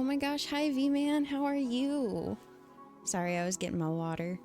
Oh my gosh, hi V-Man, how are you? Sorry, I was getting my water.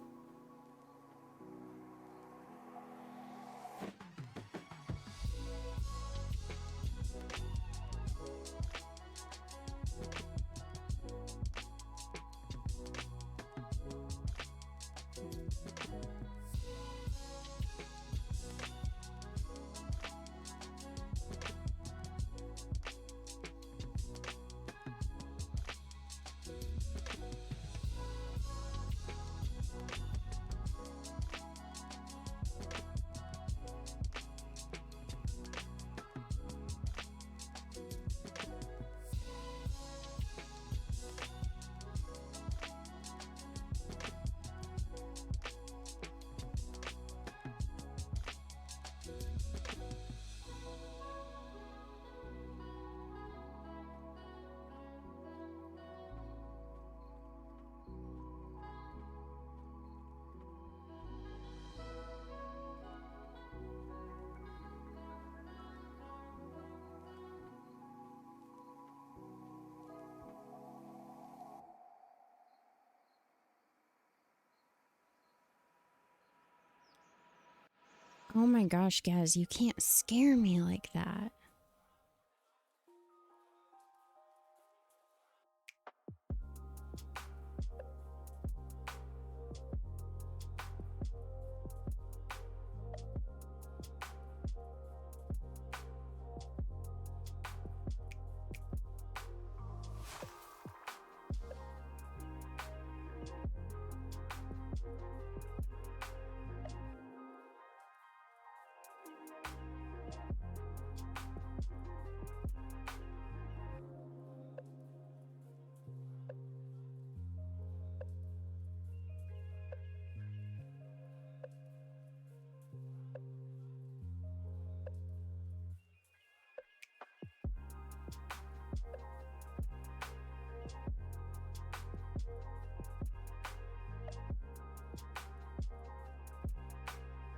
Oh my gosh, Gaz, you can't scare me like that.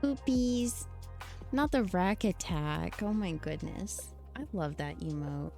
Oopies. Not the rack attack. Oh my goodness. I love that emote.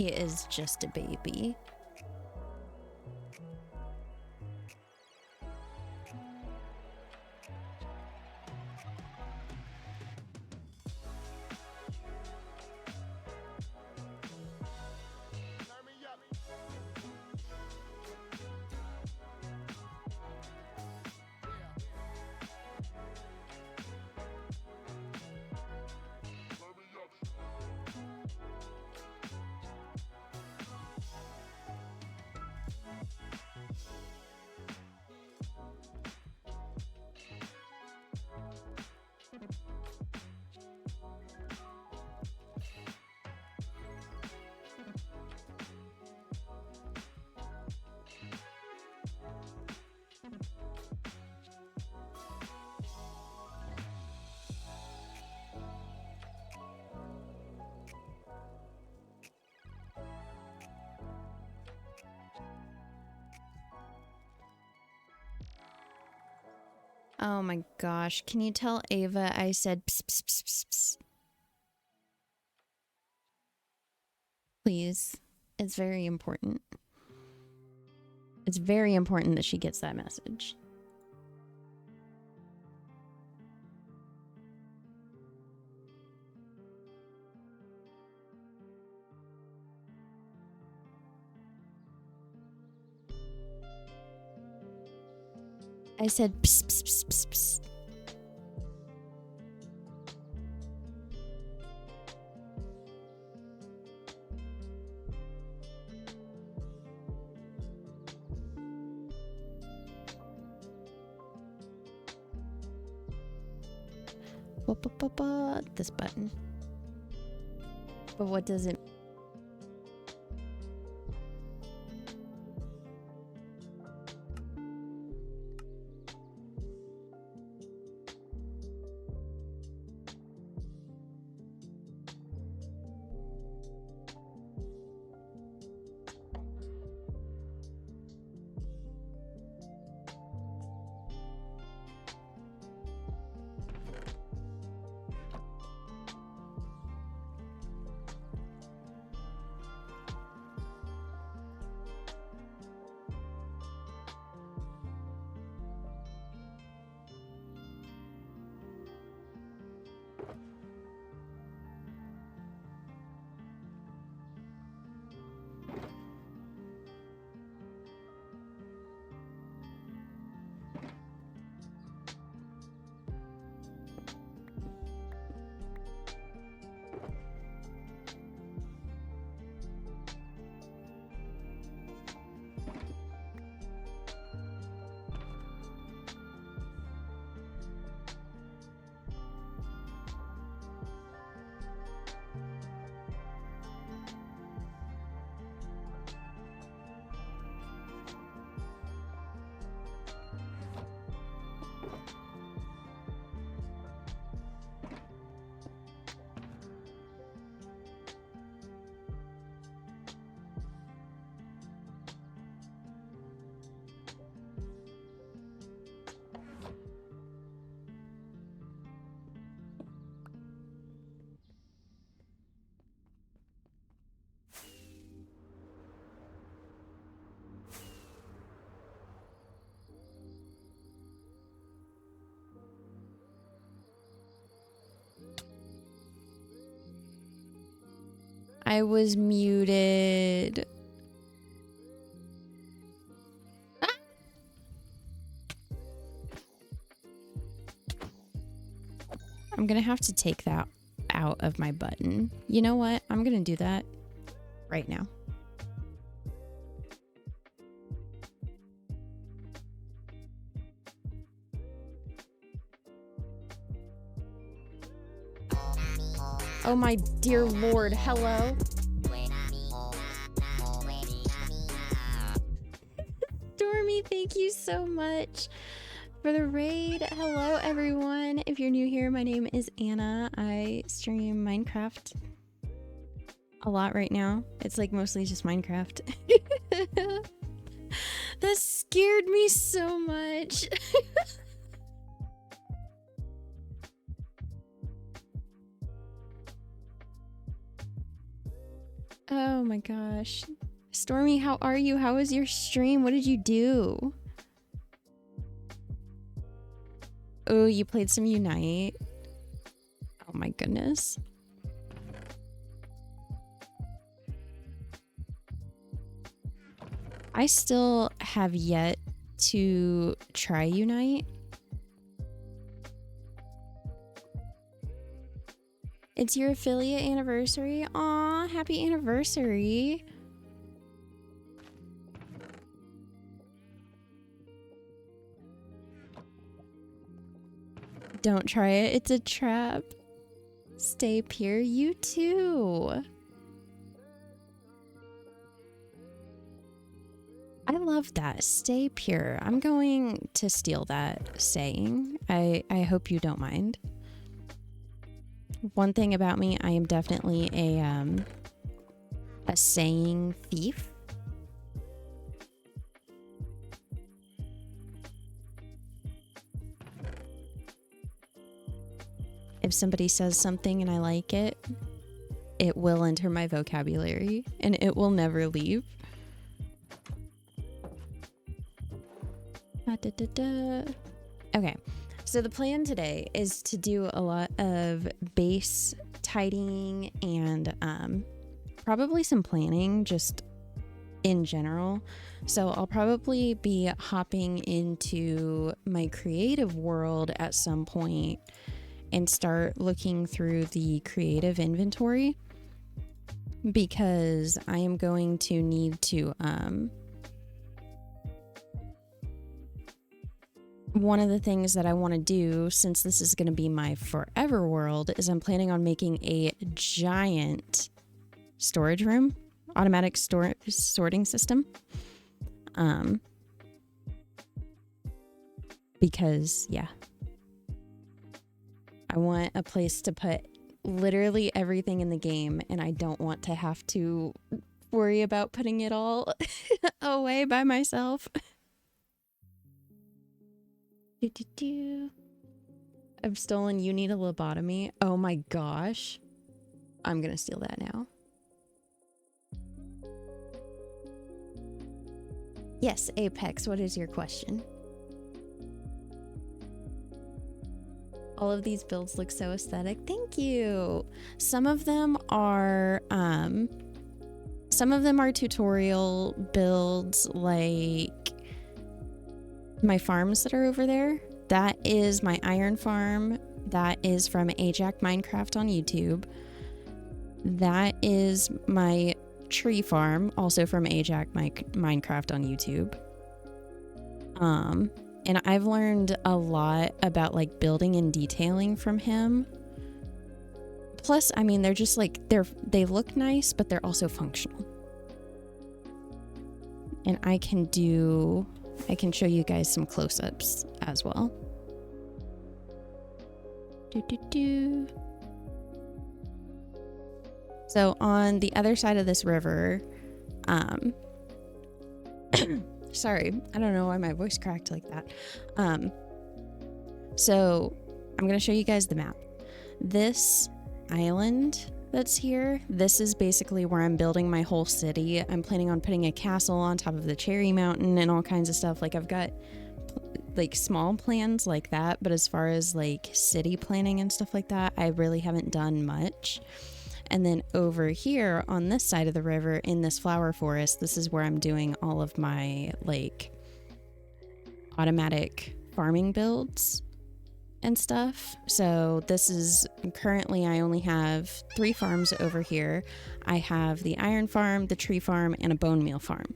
He is just a baby. Oh my gosh. Can you tell Ava I said pss, pss, pss, pss, pss? Please. It's very important. It's very important that she gets that message. I said pss, pss, pss, pss, pss. This button. But what does it? I was muted. Ah! I'm gonna have to take that out of my button. You know what? I'm gonna do that right now. Oh my dear Lord, hello? Stormy, thank you so much for the raid. Hello everyone. If you're new here, my name is Anna. I stream Minecraft a lot right now. It's like mostly just Minecraft. That scared me so much. Oh my gosh. Stormy, how are you? How was your stream? What did you do? Oh, you played some Unite. Oh my goodness. I still have yet to try Unite. It's your affiliate anniversary. Aw, happy anniversary. Don't try it. It's a trap. Stay pure. You too. I love that. Stay pure. I'm going to steal that saying. I hope you don't mind. One thing about me, I am definitely a saying thief. if somebody says something and I like it, it will enter my vocabulary and it will never leave. Okay, so the plan today is to do a lot of base tidying and probably some planning just in general. So I'll probably be hopping into my creative world at some point and start looking through the creative inventory, because I am going to need to one of the things that I want to do, since this is going to be my forever world, is I'm planning on making a giant storage room, automatic sorting system. Because yeah, I want a place to put literally everything in the game, and I don't want to have to worry about putting it all away by myself. I've stolen "You Need a Lobotomy." Oh my gosh. I'm gonna steal that now. Yes, Apex, what is your question? All of these builds look so aesthetic. Thank you. Some of them are tutorial builds, like my farms that are over there. That is my iron farm. That is from Ajax Minecraft on YouTube. That is my tree farm, also from Ajax Minecraft on YouTube. And I've learned a lot about like building and detailing from him. Plus, I mean, they're just like, they look nice, but they're also functional. And I can show you guys some close-ups as well. So on the other side of this river, sorry, I don't know why my voice cracked like that. So I'm going to show you guys the map. This island that's here, this is basically where I'm building my whole city. I'm planning on putting a castle on top of the Cherry Mountain and all kinds of stuff. Like, I've got like small plans like that, but as far as like city planning and stuff like that, I really haven't done much. And then over here on this side of the river in this flower forest, this is where I'm doing all of my like automatic farming builds and stuff. So this is currently, I only have 3 farms over here. I have the iron farm, the tree farm, and a bone meal farm.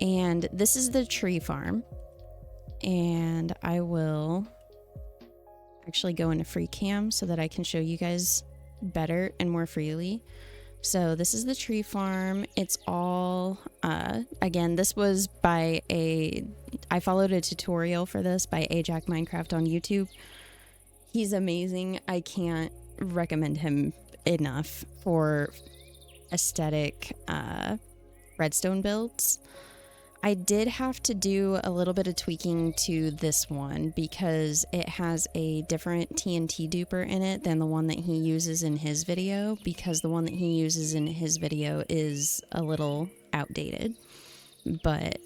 And this is the tree farm. And I will actually go into free cam so that I can show you guys better and more freely. So this is the tree farm. It's all, again, this was I followed a tutorial for this by Ajax Minecraft on YouTube. He's amazing. I can't recommend him enough for aesthetic redstone builds. I did have to do a little bit of tweaking to this one because it has a different TNT duper in it than the one that he uses in his video, because the one that he uses in his video is a little outdated. But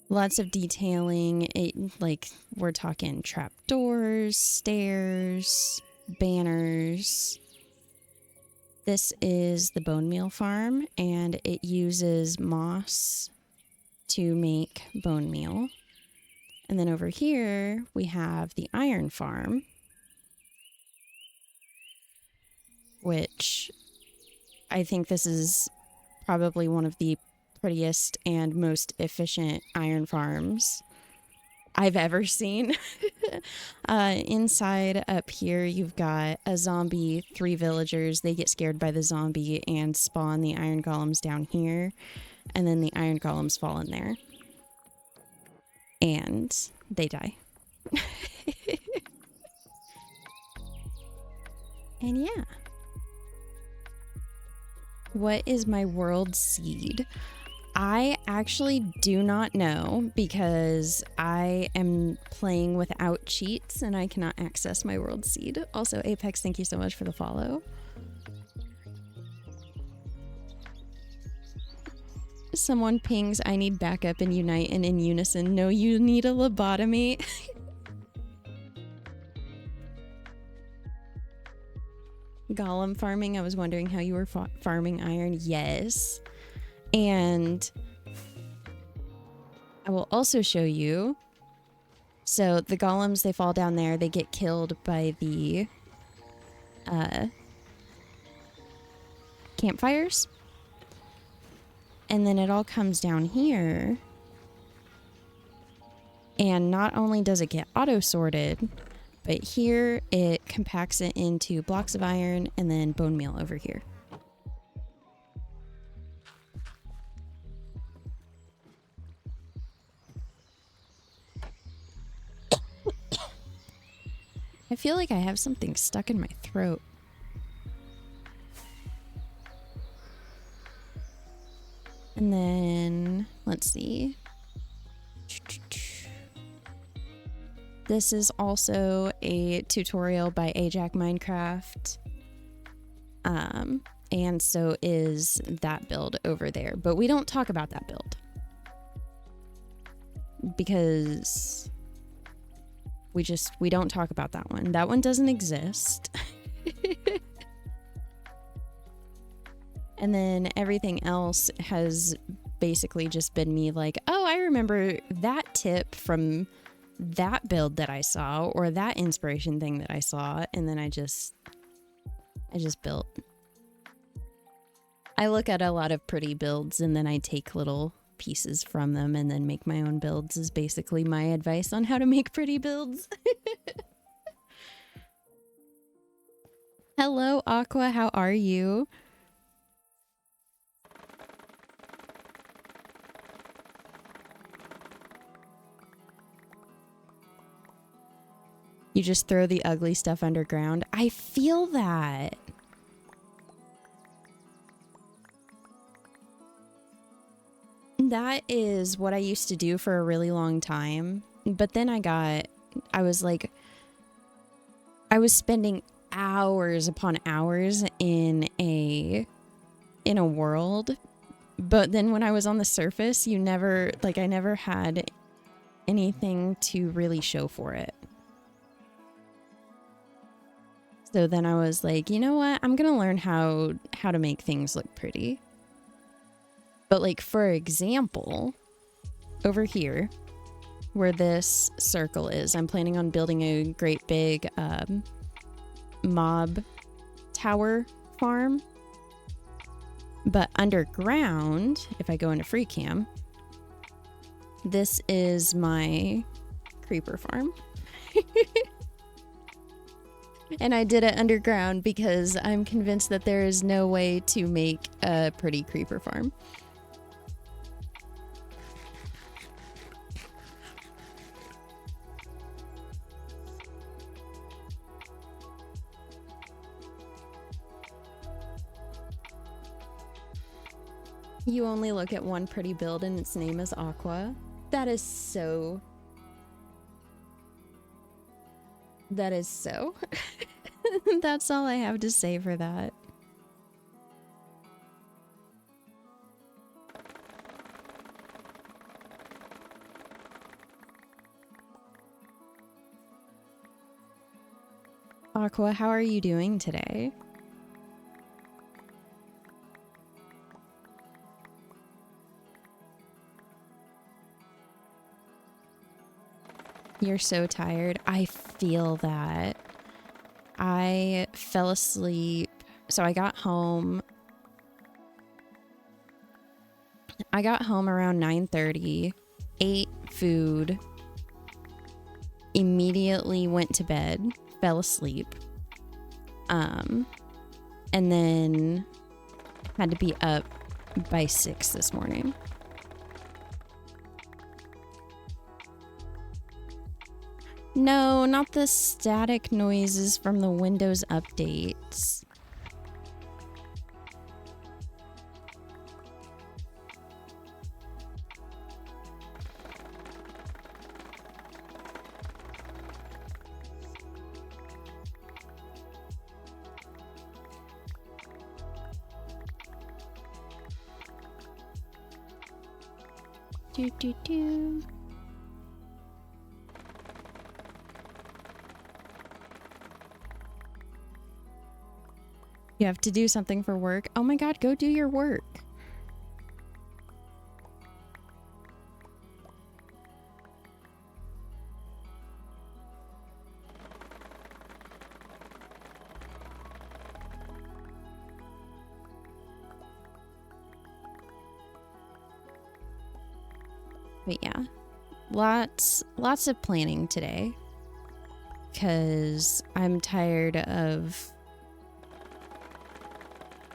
lots of detailing. Like, we're talking trapdoors, stairs, banners. This is the bone meal farm, and it uses moss to make bone meal. And then over here we have the iron farm, which I think this is probably one of the prettiest and most efficient iron farms I've ever seen. Inside up here you've got a zombie, 3 villagers. They get scared by the zombie and spawn the iron golems down here, and then the iron golems fall in there and they die. And yeah, what is my world seed? I actually do not know because I am playing without cheats and I cannot access my world seed. Also, Apex, thank you so much for the follow. Someone pings, I need backup and unite and in unison. No, you need a lobotomy. Golem farming, I was wondering how you were farming iron. Yes. And I will also show you. So the golems, they fall down there. They get killed by the campfires. And then it all comes down here. And not only does it get auto-sorted, but here it compacts it into blocks of iron and then bone meal over here. I feel like I have something stuck in my throat. And then, let's see. This is also a tutorial by Ajax Minecraft. And so is that build over there. But we don't talk about that build. Because we don't talk about that one. That one doesn't exist. And then everything else has basically just been me like, oh, I remember that tip from that build that I saw or that inspiration thing that I saw. And then I just built. I look at a lot of pretty builds and then I take little pieces from them and then make my own builds is basically my advice on how to make pretty builds. Hello, Aqua. How are you? You just throw the ugly stuff underground. I feel that. That is what I used to do for a really long time. But then I was spending hours upon hours in a world. But then when I was on the surface, I never had anything to really show for it. So then I was like, you know what? I'm going to learn how to make things look pretty. But like, for example, over here, where this circle is, I'm planning on building a great big mob tower farm. But underground, if I go into free cam, this is my creeper farm. And I did it underground because I'm convinced that there is no way to make a pretty creeper farm. You only look at one pretty build and its name is Aqua. That is so... That is so... That's all I have to say for that. Aqua, how are you doing today? You're so tired. I feel that. I fell asleep. So I got home. Around 9:30, ate food, immediately went to bed, fell asleep, and then had to be up by 6 this morning. No, not the static noises from the Windows updates. Do, do, do. You have to do something for work. Oh my god, go do your work. But yeah, lots of planning today because I'm tired of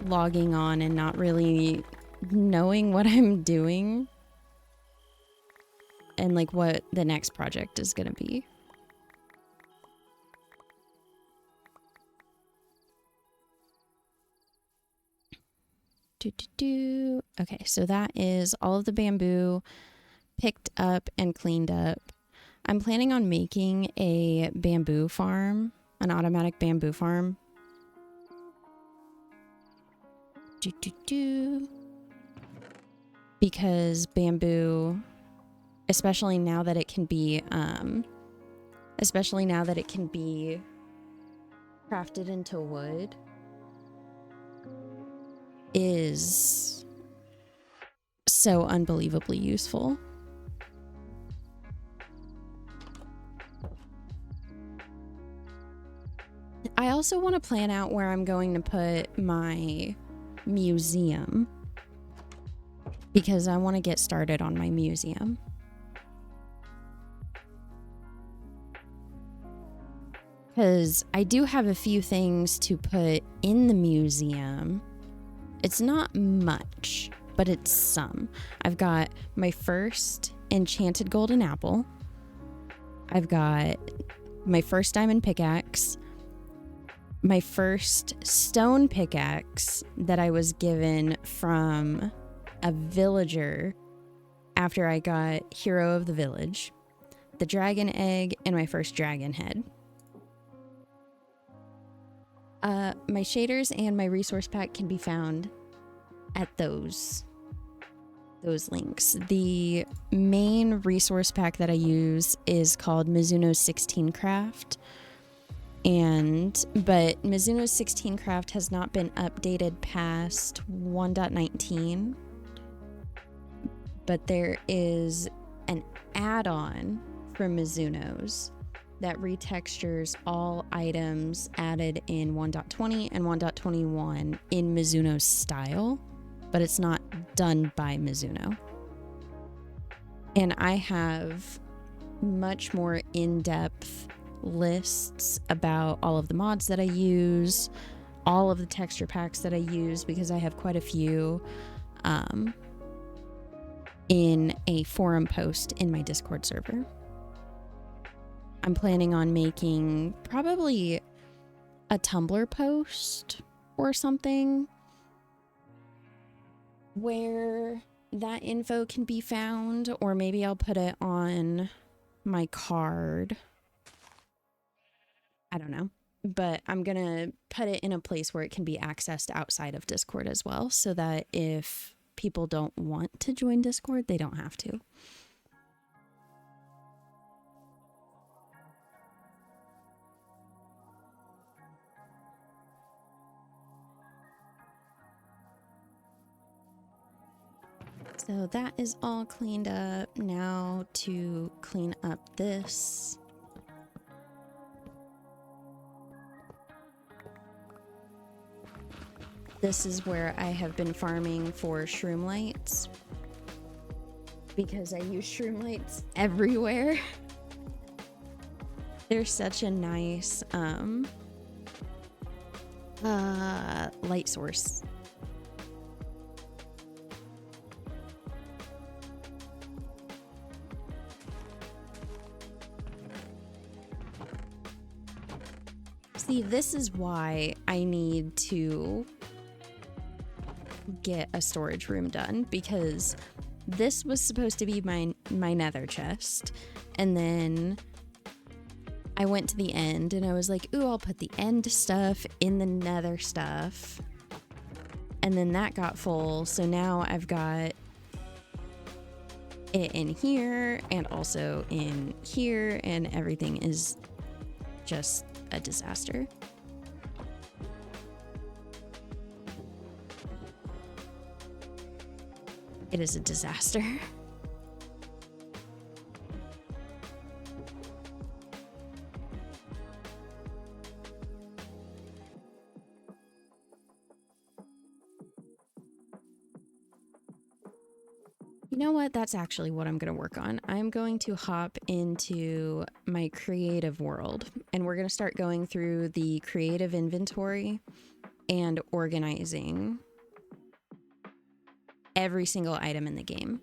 logging on and not really knowing what I'm doing and like what the next project is gonna be. Okay, so that is all of the bamboo picked up and cleaned up. I'm planning on making a bamboo farm, an automatic bamboo farm. Because bamboo, especially now that it can be crafted into wood, is so unbelievably useful. I also want to plan out where I'm going to put my museum because I want to get started on my museum. Because I do have a few things to put in the museum. It's not much, but it's some. I've got my first enchanted golden apple. I've got my first diamond pickaxe. My first stone pickaxe that I was given from a villager after I got Hero of the Village. The dragon egg and my first dragon head. My shaders and my resource pack can be found at those links. The main resource pack that I use is called Mizuno's 16 Craft. But Mizuno's 16 Craft has not been updated past 1.19. But there is an add-on from Mizuno's that retextures all items added in 1.20 and 1.21 in Mizuno's style, but it's not done by Mizuno. And I have much more in-depth lists about all of the mods that I use, all of the texture packs that I use, because I have quite a few in a forum post in my Discord server. I'm planning on making probably a Tumblr post or something where that info can be found, or maybe I'll put it on my card. I don't know, but I'm gonna put it in a place where it can be accessed outside of Discord as well, so that if people don't want to join Discord, they don't have to. So that is all cleaned up. Now to clean up this. This is where I have been farming for shroom lights, because I use shroom lights everywhere. They're such a nice light source. See, this is why I need to get a storage room done, because this was supposed to be my nether chest, and then I went to the end and I was like, ooh, I'll put the end stuff in the nether stuff, and then that got full, so now I've got it in here and also in here, and everything is just a disaster. It is a disaster. You know what? That's actually what I'm going to work on. I'm going to hop into my creative world, and we're going to start going through the creative inventory and organizing every single item in the game.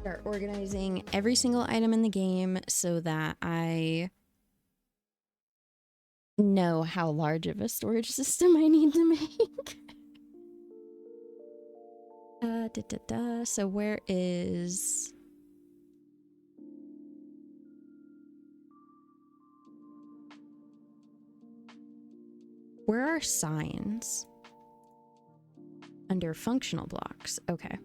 Start organizing every single item in the game so that I know how large of a storage system I need to make. So where is... Where are signs? Under functional blocks. Okay.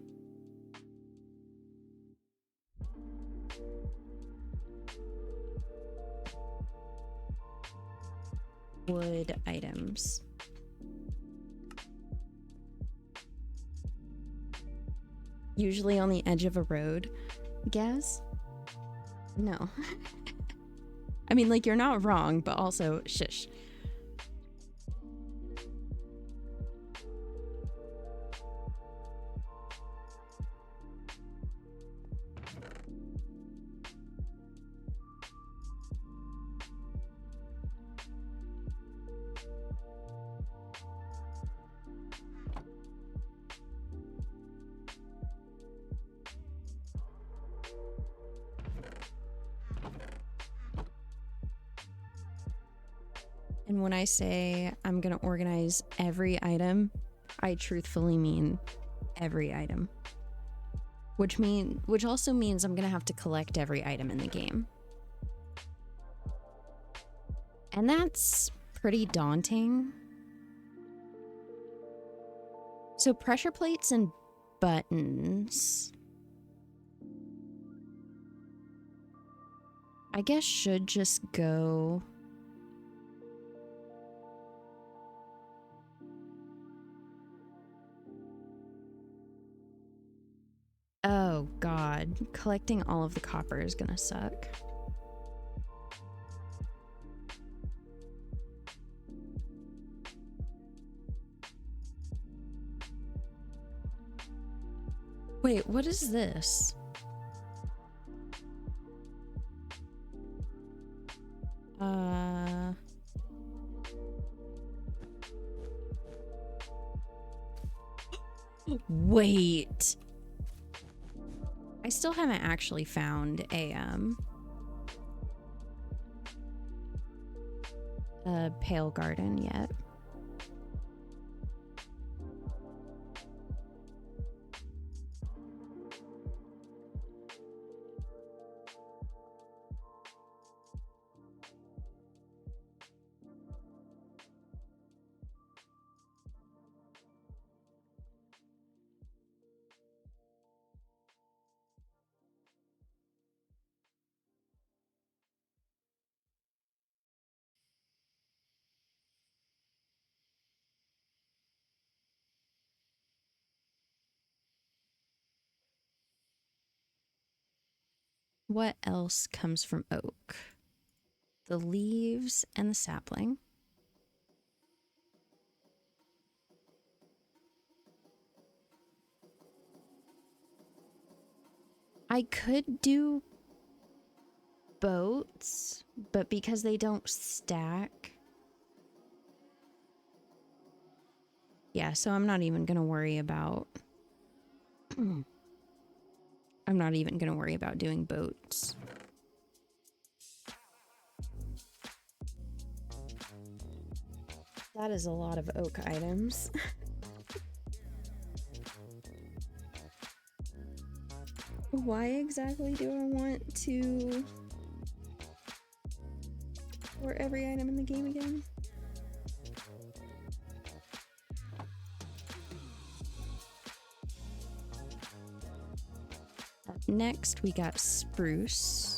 Wood items. Usually on the edge of a road. Gaz? No. I mean, like, you're not wrong, but also, shush. And when I say I'm gonna organize every item, I truthfully mean every item. Which also means I'm gonna have to collect every item in the game. And that's pretty daunting. So pressure plates and buttons, I guess, should just go... Oh god, collecting all of the copper is gonna suck. Wait, what is this? Wait. I still haven't actually found a pale garden yet. What else comes from oak? The leaves and the sapling. I could do boats, but because they don't stack... Yeah, so I'm not even gonna worry about... I'm not even gonna worry about doing boats. That is a lot of oak items. Why exactly do I want to for every item in the game again? Up next, we got spruce.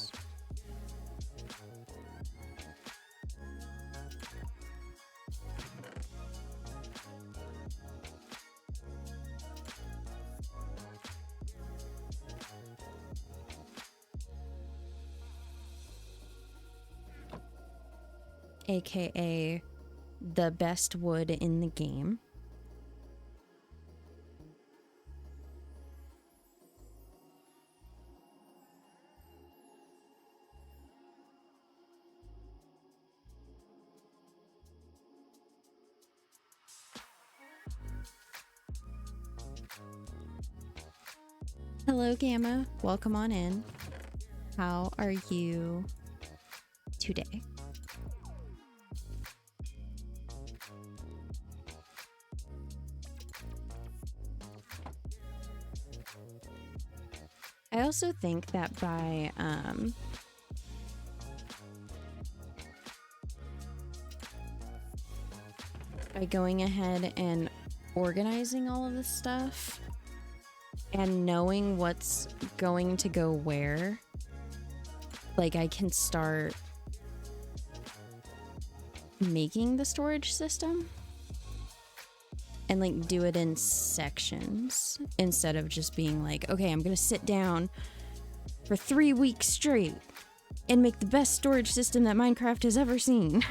AKA the best wood in the game. Hello, Gamma. Welcome on in. How are you today? I also think that by going ahead and organizing all of this stuff and knowing what's going to go where, like I can start making the storage system and like do it in sections instead of just being like, okay, I'm gonna sit down for 3 weeks straight and make the best storage system that Minecraft has ever seen.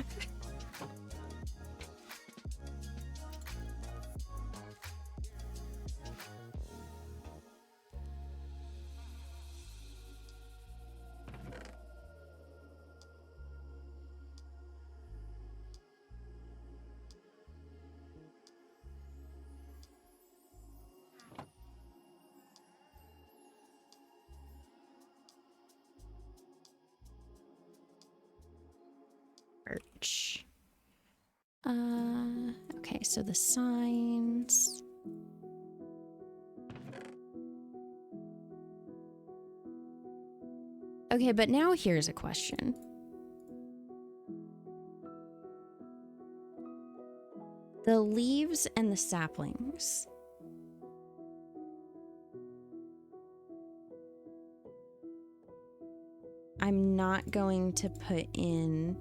Birch. Okay, so the signs. Okay, but now here's a question. The leaves and the saplings. I'm not going to put in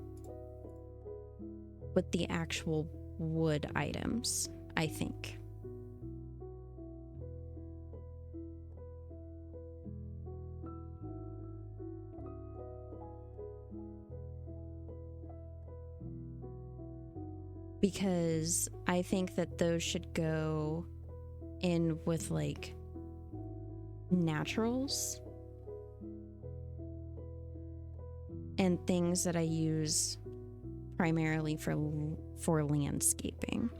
with the actual wood items, I think. Because I think that those should go in with like naturals and things that I use primarily for landscaping.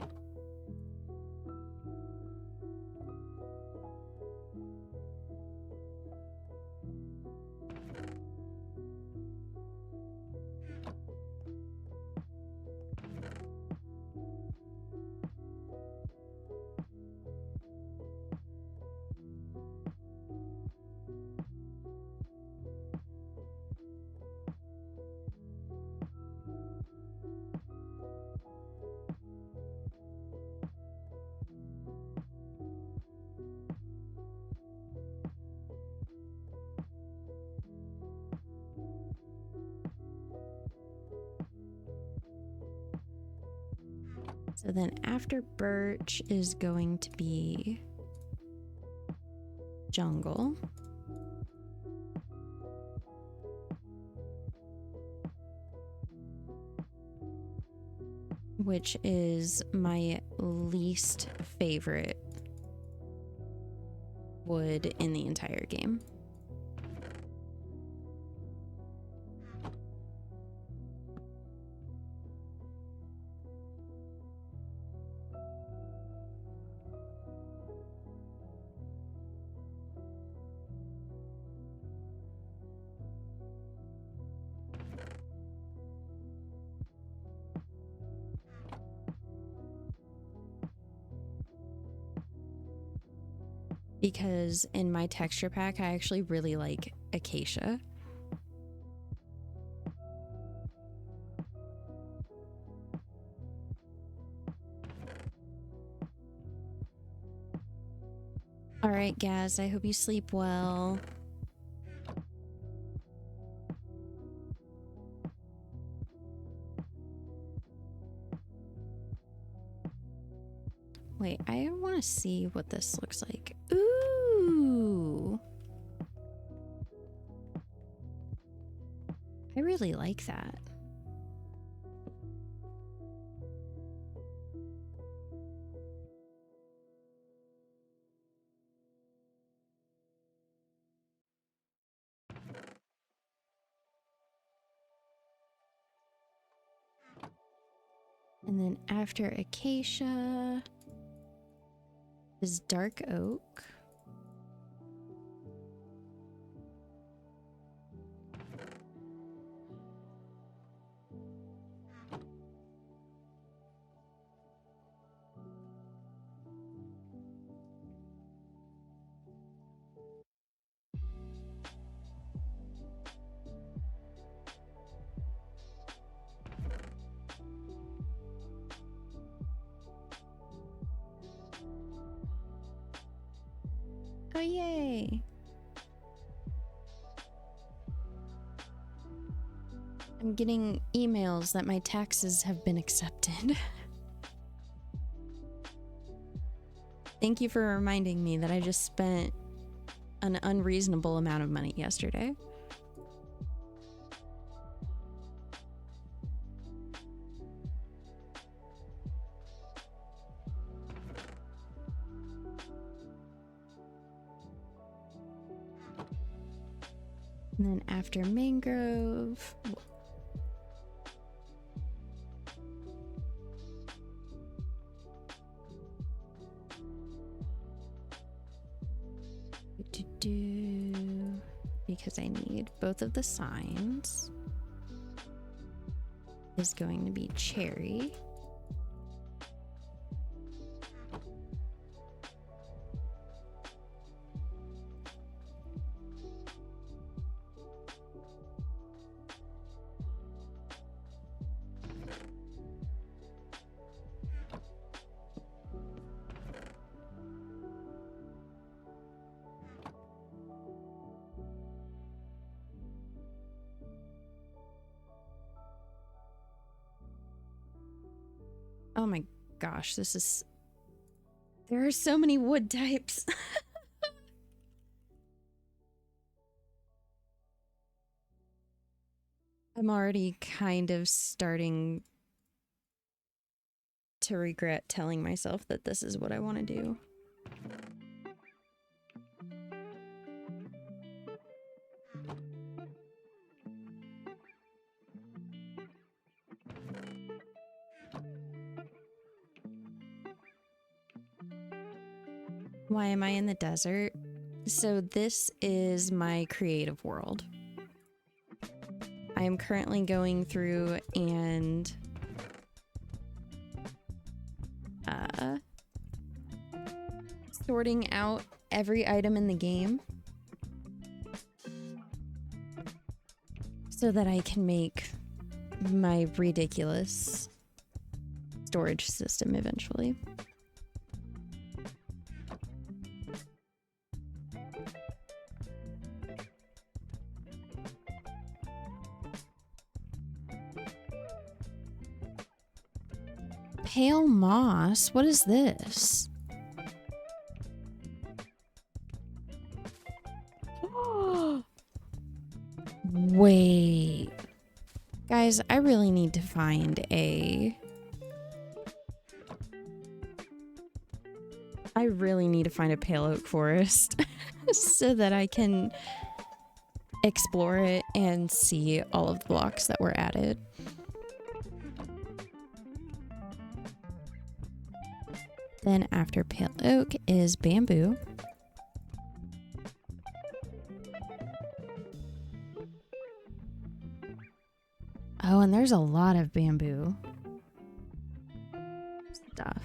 So then after birch is going to be jungle. Which is my least favorite wood in the entire game. because in my texture pack, I actually really like acacia. All right, Gaz, I hope you sleep well. Wait, I want to see what this looks like. Ooh. I really like that. And then after acacia is dark oak. Oh, yay. I'm getting emails that my taxes have been accepted. Thank you for reminding me that I just spent an unreasonable amount of money yesterday. And then after mangrove, because I need both of the signs, is going to be cherry. Oh my gosh, there are so many wood types. I'm already kind of starting to regret telling myself that this is what I want to do. Why am I in the desert? So this is my creative world. I am currently going through and sorting out every item in the game so that I can make my ridiculous storage system eventually. Pale moss? What is this? Wait. Guys, I really need to find a pale oak forest so that I can explore it and see all of the blocks that were added. Then after pale oak is bamboo. Oh, and there's a lot of bamboo stuff.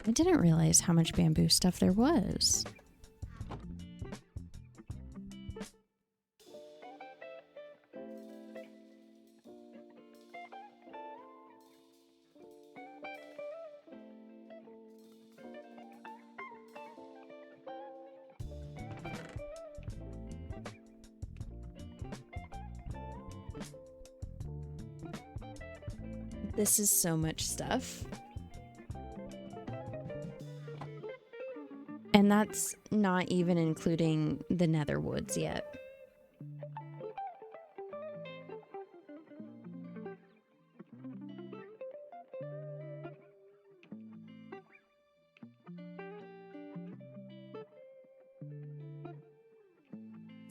I didn't realize how much bamboo stuff there was. This is so much stuff. And that's not even including the nether woods yet.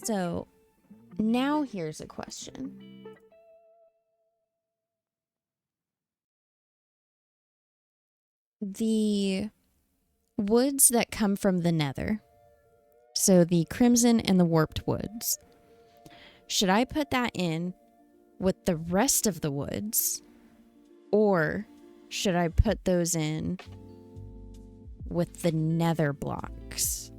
So now here's a question. The woods that come from the nether, so the crimson and the warped woods, should I put that in with the rest of the woods, or should I put those in with the nether blocks?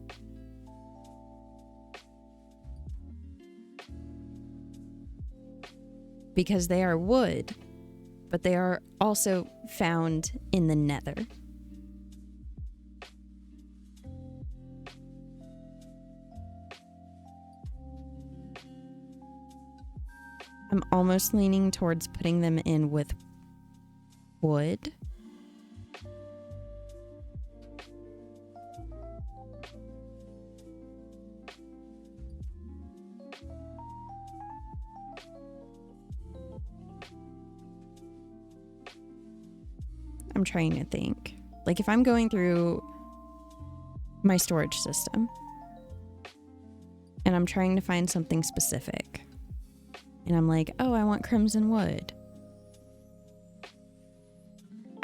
Because they are wood, but they are also found in the nether. I'm almost leaning towards putting them in with wood. I'm trying to think. Like if I'm going through my storage system and I'm trying to find something specific and I'm like, oh, I want crimson wood.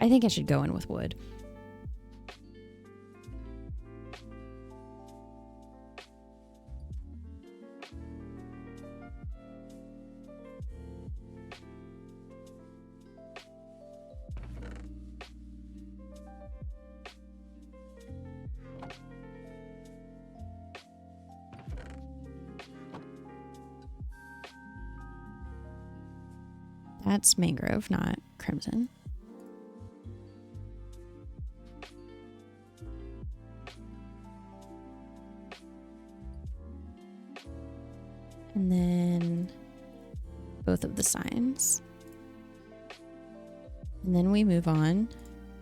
I think I should go in with wood. That's mangrove, not crimson. And then both of the signs. And then we move on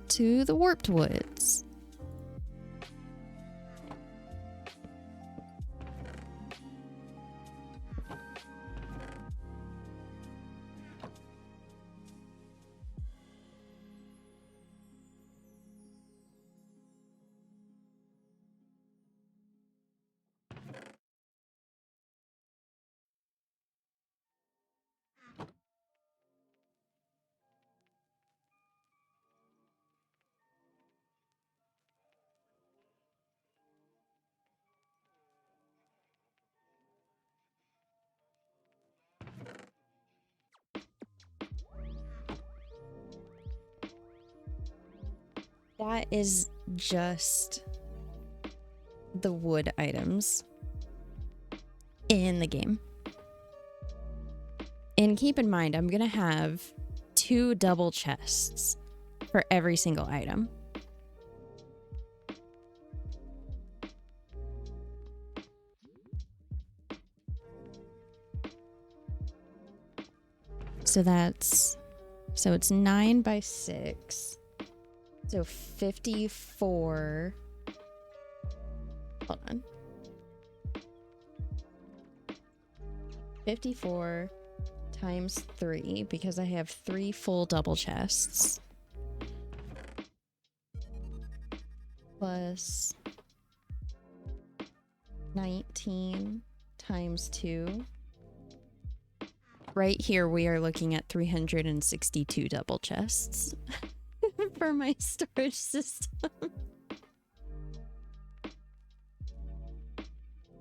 to the warped woods. That is just the wood items in the game. And keep in mind, I'm going to have 2 double chests for every single item. So it's 9 by 6. So 54. Hold on. 54 times 3, because I have 3 full double chests. Plus 19 times 2. Right here, we are looking at 362 double chests for my storage system.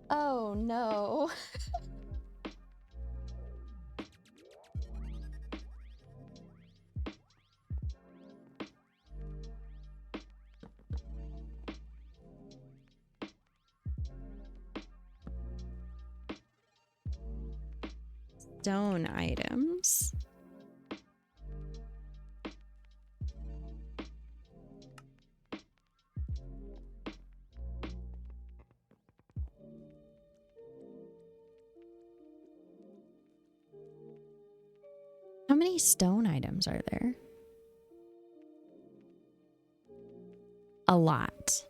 Oh no. stone items. How many stone items are there? A lot.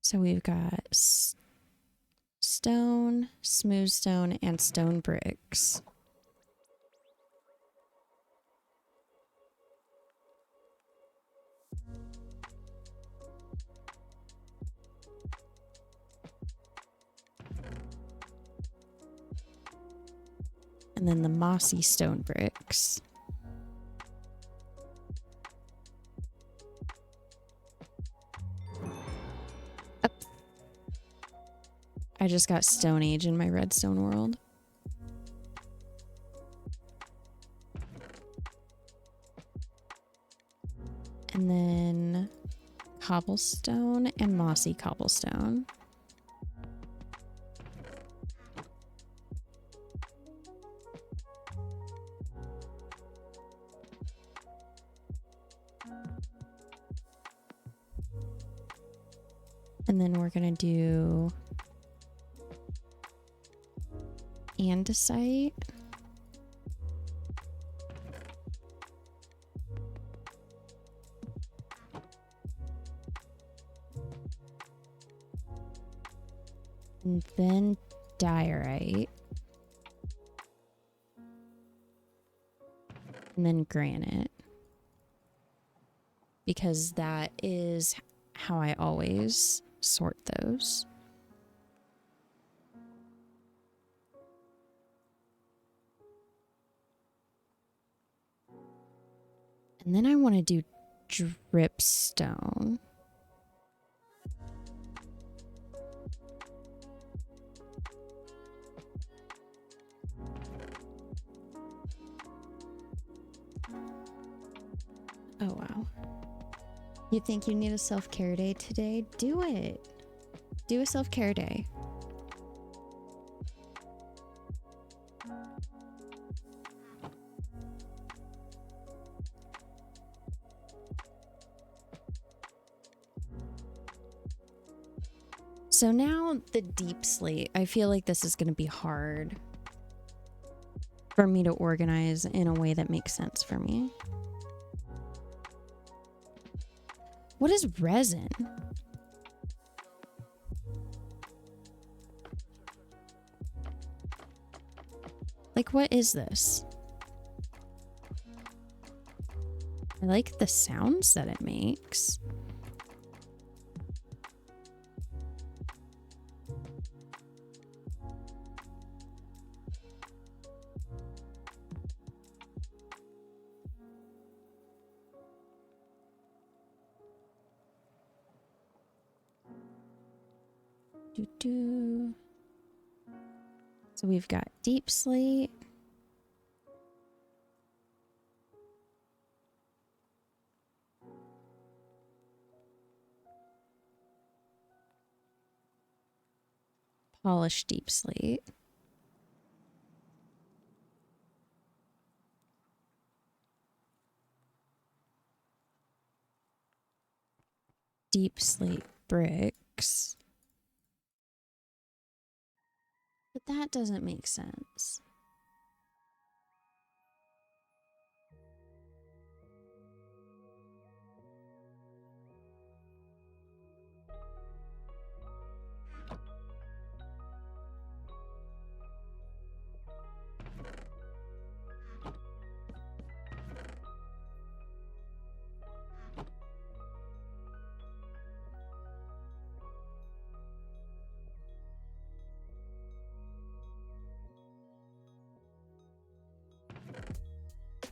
So we've got stone, smooth stone, and stone bricks. And then the mossy stone bricks. I just got Stone Age in my redstone world. And then cobblestone and mossy cobblestone. And then we're gonna do andesite. And then diorite. And then granite. Because that is how I always sort those. And then I want to do dripstone. Oh, wow. You think you need a self-care day today? Do it. Do a self-care day. So now the deep slate, I feel like this is going to be hard for me to organize in a way that makes sense for me. What is resin? Like, what is this? I like the sounds that it makes. So we've got deep slate. Polished deep slate. Deep slate bricks. But that doesn't make sense.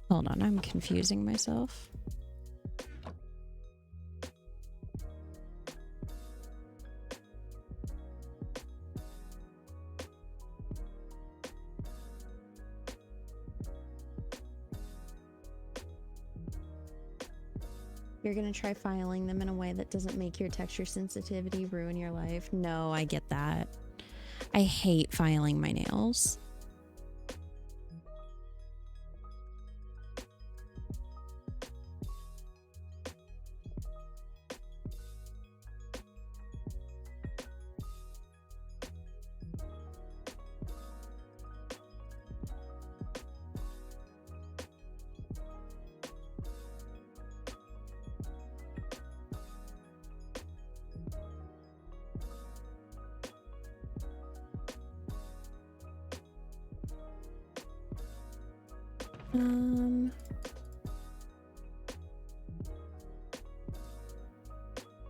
Hold on, I'm confusing myself. You're gonna try filing them in a way that doesn't make your texture sensitivity ruin your life. No, I get that. I hate filing my nails.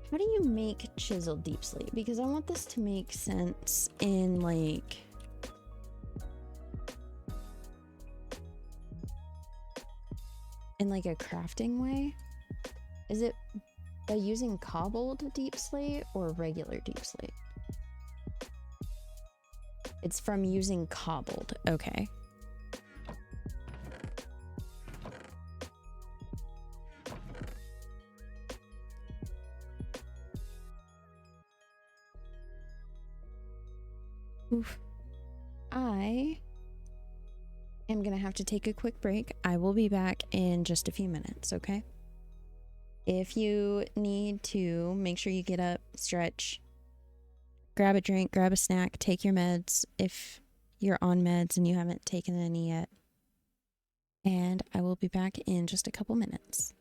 How do you make chiseled deep slate? Because I want this to make sense in like a crafting way. Is it by using cobbled deep slate or regular deep slate? It's from using cobbled. Okay. Oof. I am gonna have to take a quick break. I will be back in just a few minutes, okay? If you need to, make sure you get up, stretch, grab a drink, grab a snack, take your meds if you're on meds and you haven't taken any yet. And I will be back in just a couple minutes.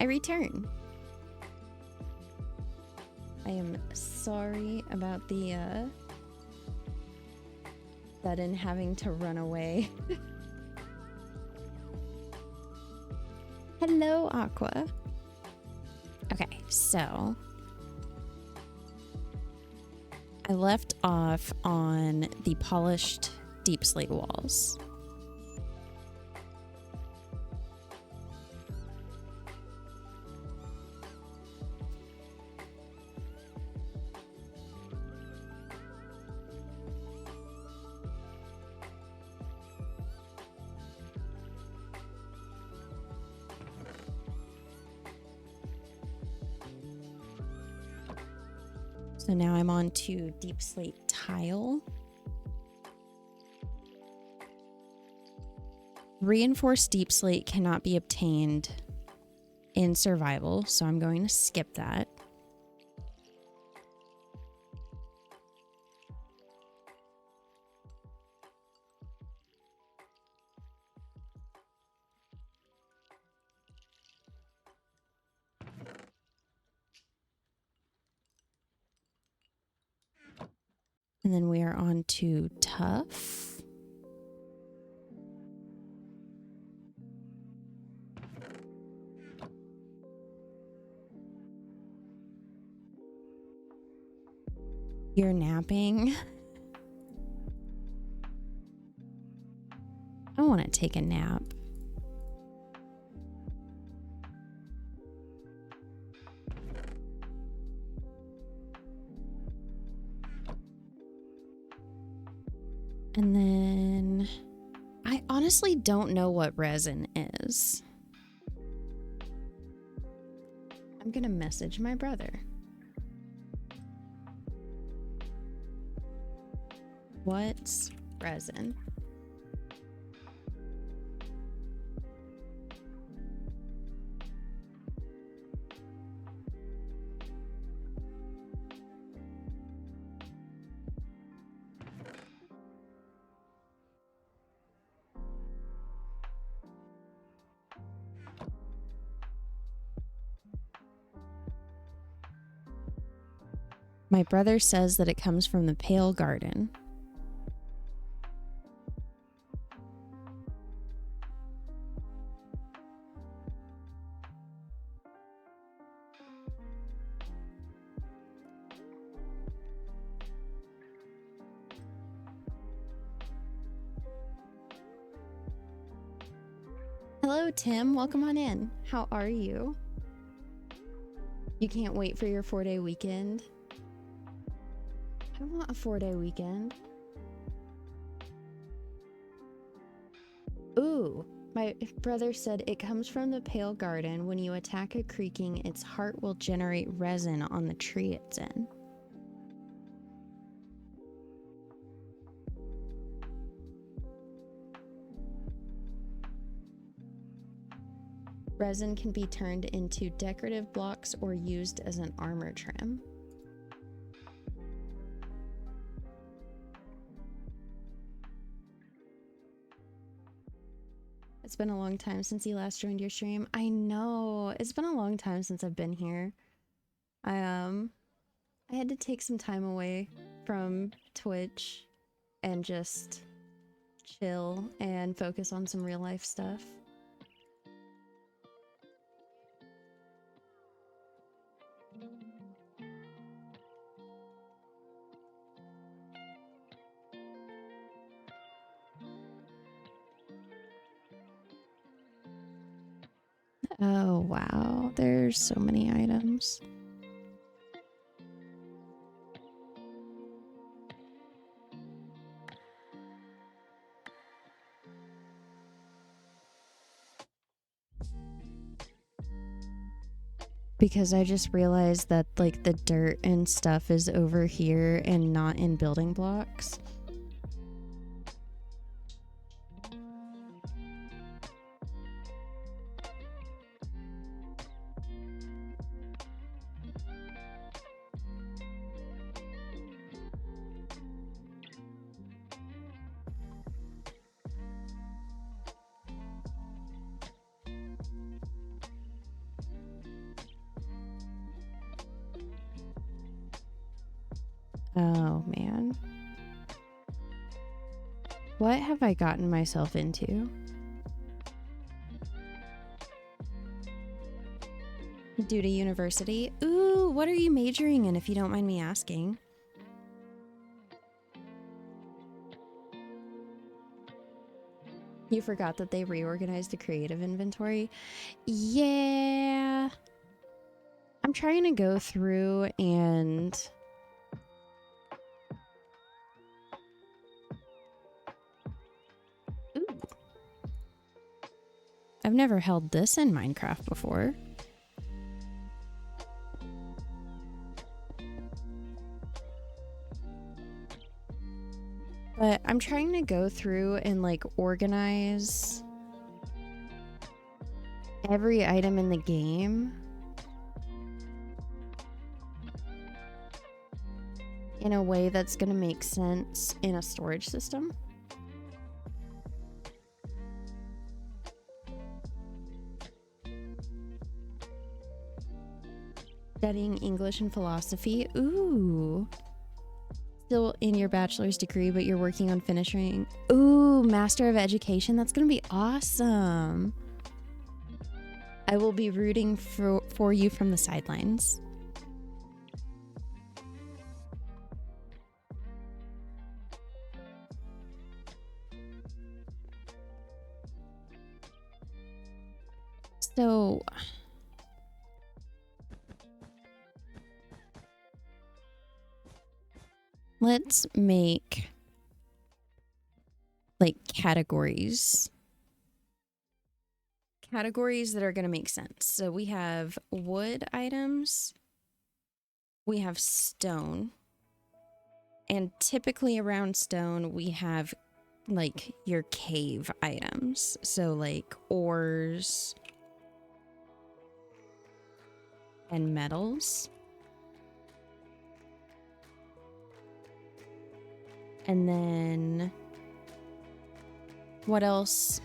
I return. I am sorry about the sudden having to run away. Hello, Aqua. Okay, so I left off on the polished deep slate walls. So now I'm on to deep slate tile. Reinforced deep slate cannot be obtained in survival, so I'm going to skip that. And then we are on to tough. You're napping. I want to take a nap. And then I honestly don't know what resin is. I'm gonna message my brother. What's resin? My brother says that it comes from the Pale Garden. Hello, Tim. Welcome on in. How are you? You can't wait for your 4-day weekend? I want a 4-day weekend. Ooh, my brother said it comes from the Pale Garden. When you attack a creaking, its heart will generate resin on the tree it's in. Resin can be turned into decorative blocks or used as an armor trim. It's been a long time since you last joined your stream. I know. It's been a long time since I've been here. I had to take some time away from Twitch and just chill and focus on some real life stuff. Oh, wow. There's so many items. Because I just realized that, like, the dirt and stuff is over here and not in building blocks. Oh, man. What have I gotten myself into? Due to university? Ooh, what are you majoring in, if you don't mind me asking? You forgot that they reorganized the creative inventory? Yeah. I'm trying to go through and... Ooh. I've never held this in Minecraft before. But I'm trying to go through and like organize every item in the game in a way that's going to make sense in a storage system. Studying English and philosophy. Ooh. Still in your bachelor's degree, but you're working on finishing. Ooh, Master of Education. That's going to be awesome. I will be rooting for you from the sidelines. So... let's make like categories. Categories that are going to make sense. So we have wood items. We have stone. And typically around stone, we have like your cave items. So like ores and metals. And then what else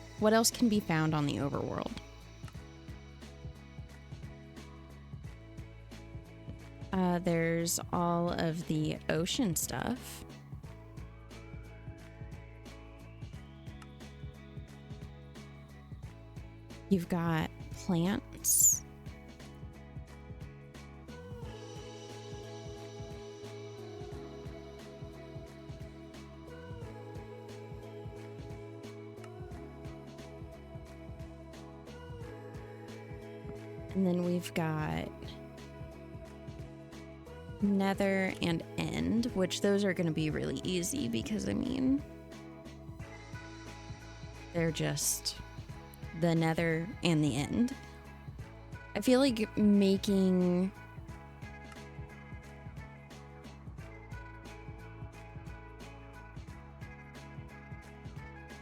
can be found on the overworld? There's all of the ocean stuff. You've got plants. And then we've got nether and end, which those are going to be really easy because, I mean, they're just the nether and the end. I feel like making...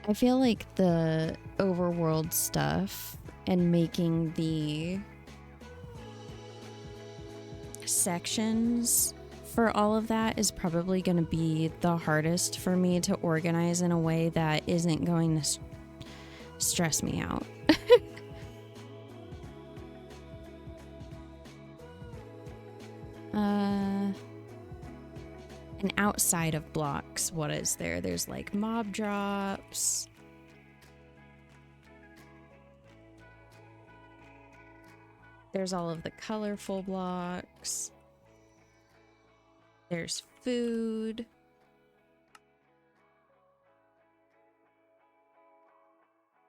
I feel like the overworld stuff and making the sections for all of that is probably going to be the hardest for me to organize in a way that isn't going to stress me out. And outside of blocks, what is there? There's like mob drops. There's all of the colorful blocks. There's food.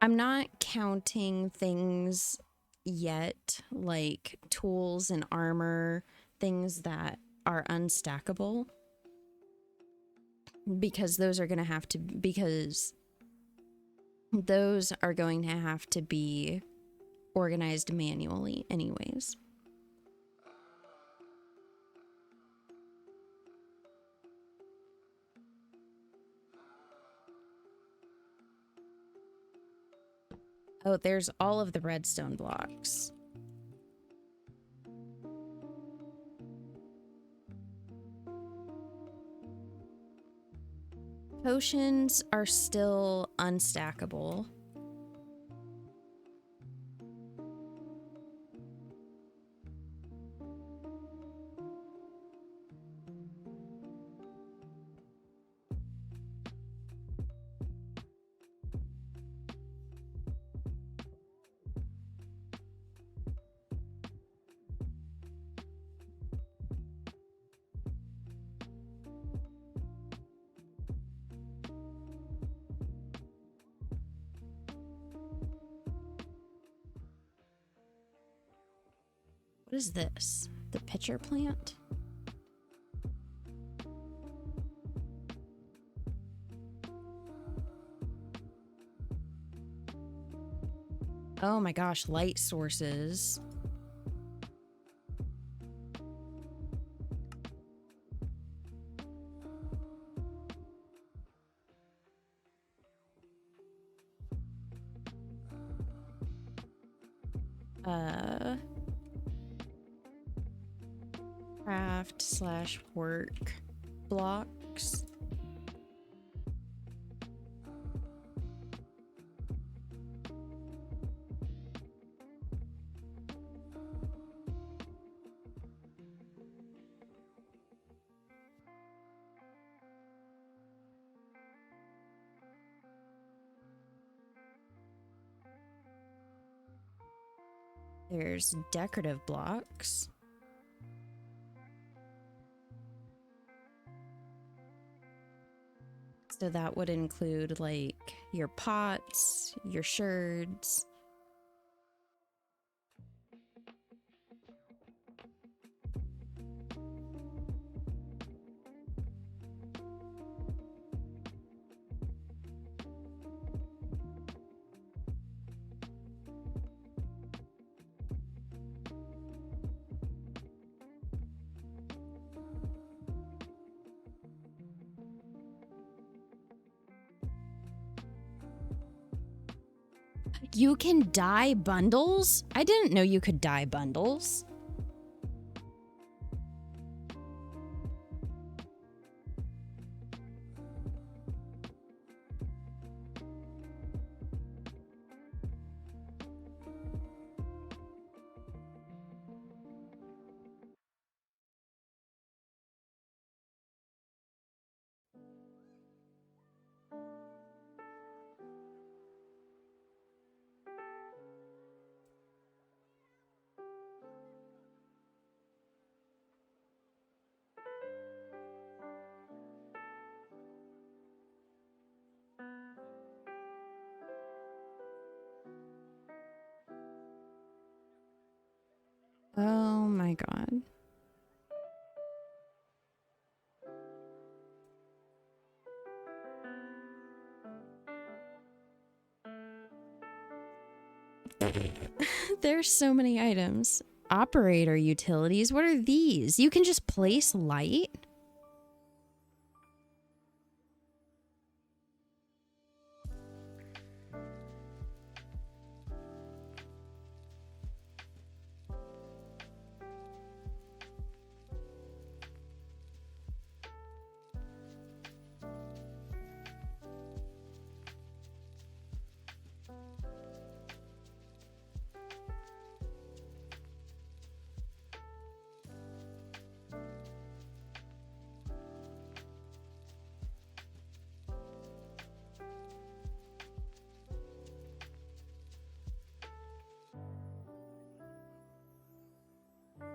I'm not counting things yet, like tools and armor, things that are unstackable. Because those are going to have to be organized manually anyways. Oh, there's all of the redstone blocks. Potions are still unstackable. What is this? The pitcher plant? Oh my gosh, light sources. Craft/work blocks. There's decorative blocks. So that would include like your pots, your sherds. You can dye bundles? I didn't know you could dye bundles. Oh my god. There's so many items. Operator utilities. What are these? You can just place light?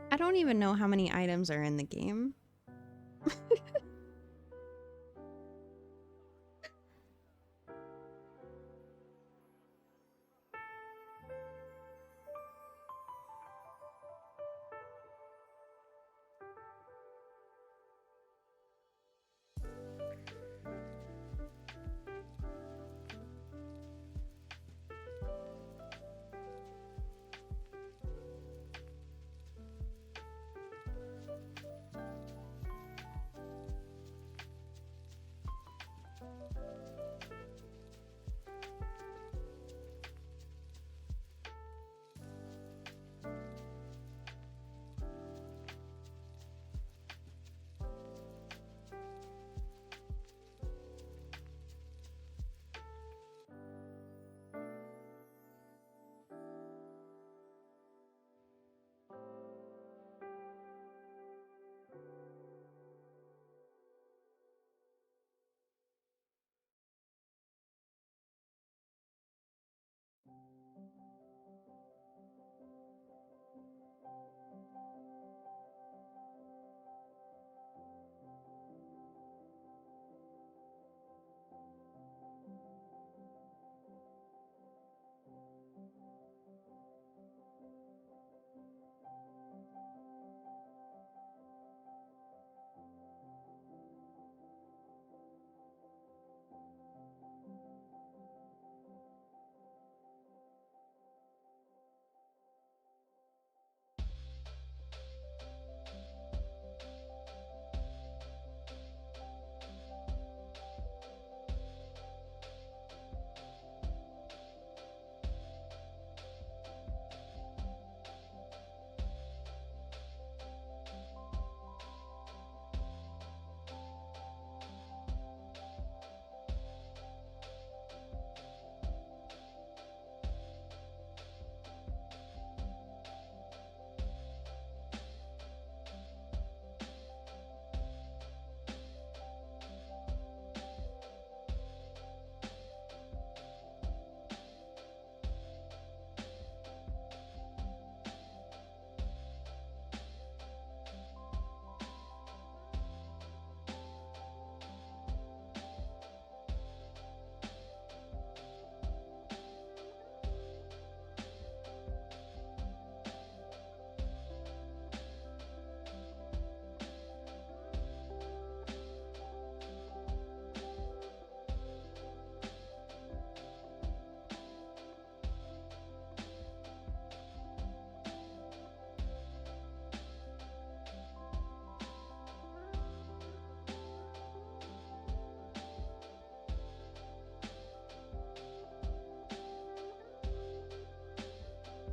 I don't even know how many items are in the game.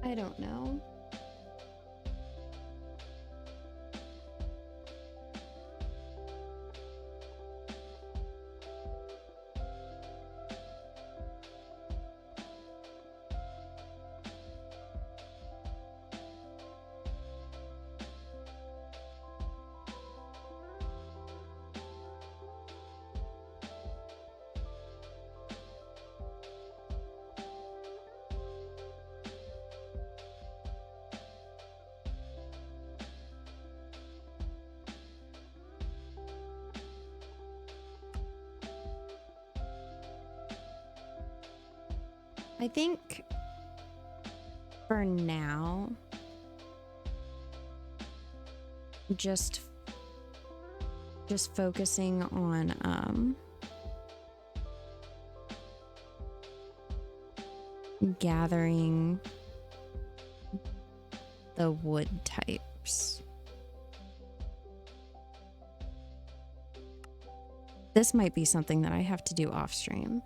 I don't know. I think for now, just focusing on gathering the wood types. This might be something that I have to do off stream.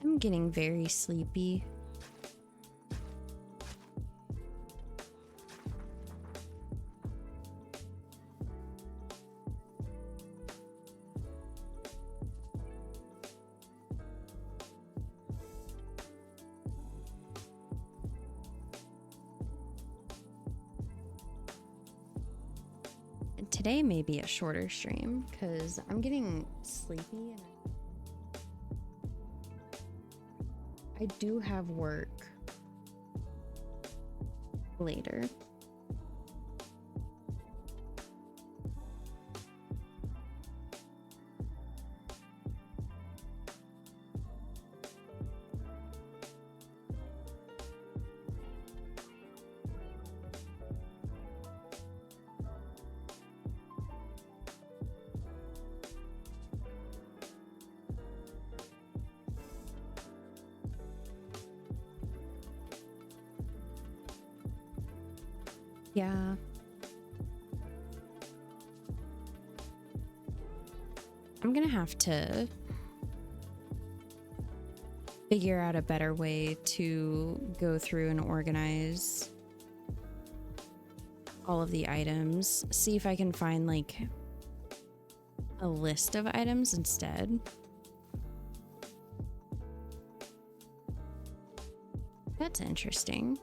I'm getting very sleepy. Today may be a shorter stream because I'm getting sleepy and I do have work later. Yeah. I'm gonna have to figure out a better way to go through and organize all of the items. See if I can find like a list of items instead. That's interesting.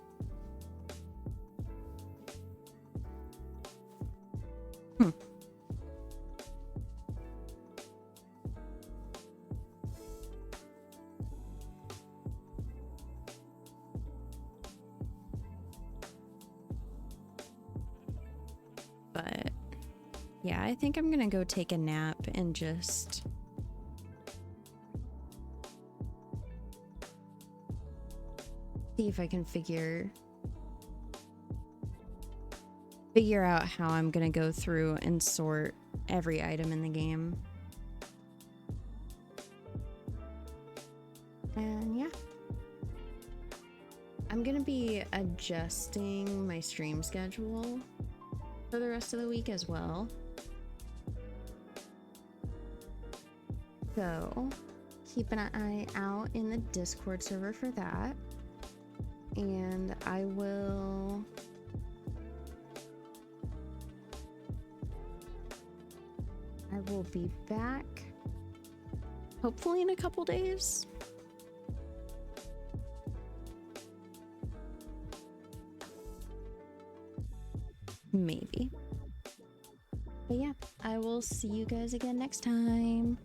But yeah, I think I'm gonna go take a nap and just see if I can figure out how I'm gonna go through and sort every item in the game. And yeah, I'm gonna be adjusting my stream schedule for the rest of the week as well. So keep an eye out in the Discord server for that. And I will be back hopefully in a couple days. Maybe. But yeah, I will see you guys again next time.